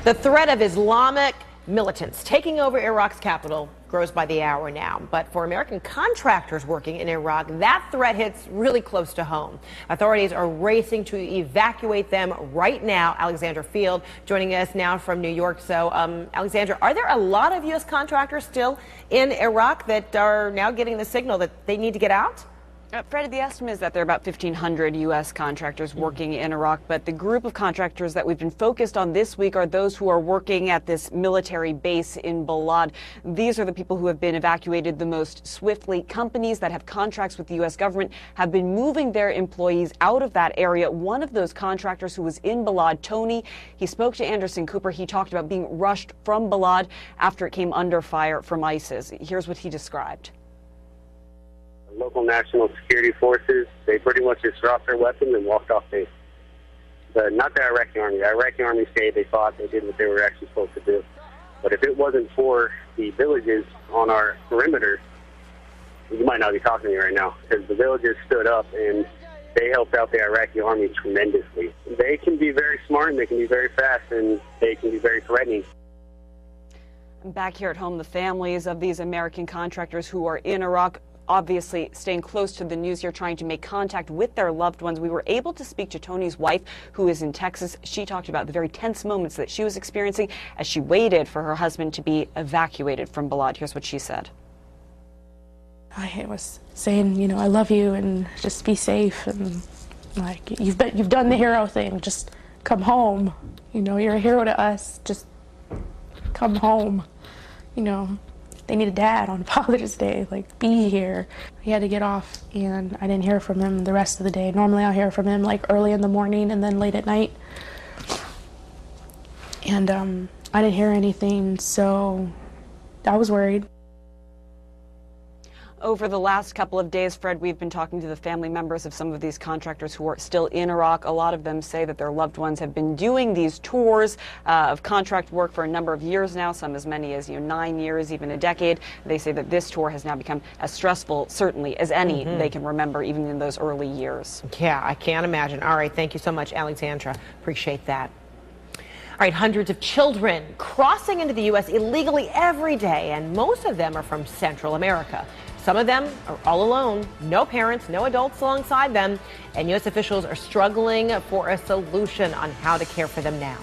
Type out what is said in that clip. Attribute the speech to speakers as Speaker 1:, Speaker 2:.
Speaker 1: The threat of Islamic militants taking over Iraq's capital grows by the hour now. But for American contractors working in Iraq, that threat hits really close to home. Authorities are racing to evacuate them right now. Alexandra Field joining us now from New York. So, Alexandra, are there a lot of U.S. contractors still in Iraq that are now getting the signal that they need to get out?
Speaker 2: Freddie, the estimate is that there are about 1,500 U.S. contractors working in Iraq, but the group of contractors that we've been focused on this week are those who are working at this military base in Balad. These are the people who have been evacuated the most swiftly. Companies that have contracts with the U.S. government have been moving their employees out of that area. One of those contractors who was in Balad, Tony, he spoke to Anderson Cooper. He talked about being rushed from Balad after it came under fire from ISIS. Here's what he described.
Speaker 3: Local national security forces, they pretty much just dropped their weapons and walked off base. But not the Iraqi army. The Iraqi army say they fought, they did what they were actually supposed to do. But if it wasn't for the villages on our perimeter, you might not be talking to me right now, because the villages stood up and they helped out the Iraqi army tremendously. They can be very smart, and they can be very fast, and they can be very threatening.
Speaker 2: Back here at home, the families of these American contractors who are in Iraq obviously staying close to the news here, trying to make contact with their loved ones. We were able to speak to Tony's wife, who is in Texas. She talked about the very tense moments that she was experiencing as she waited for her husband to be evacuated from Balad. Here's what she said.
Speaker 4: I was saying, you know, I love you and just be safe, and like you've done the hero thing. Just come home. You know, you're a hero to us. Just come home. You know, they need a dad on Father's Day, like, be here. He had to get off, and I didn't hear from him the rest of the day. Normally I'll hear from him, like, early in the morning and then late at night. And I didn't hear anything, so I was worried.
Speaker 2: Over the last couple of days, Fred, we've been talking to the family members of some of these contractors who are still in Iraq. A lot of them say that their loved ones have been doing these tours of contract work for a number of years now, some as many as 9 years, even a decade. They say that this tour has now become as stressful, certainly, as any they can remember, even in those early years.
Speaker 1: Yeah, I can't imagine. All right, thank you so much, Alexandra. Appreciate that. All right, hundreds of children crossing into the U.S. illegally every day, and most of them are from Central America. Some of them are all alone, no parents, no adults alongside them, and U.S. officials are struggling for a solution on how to care for them now.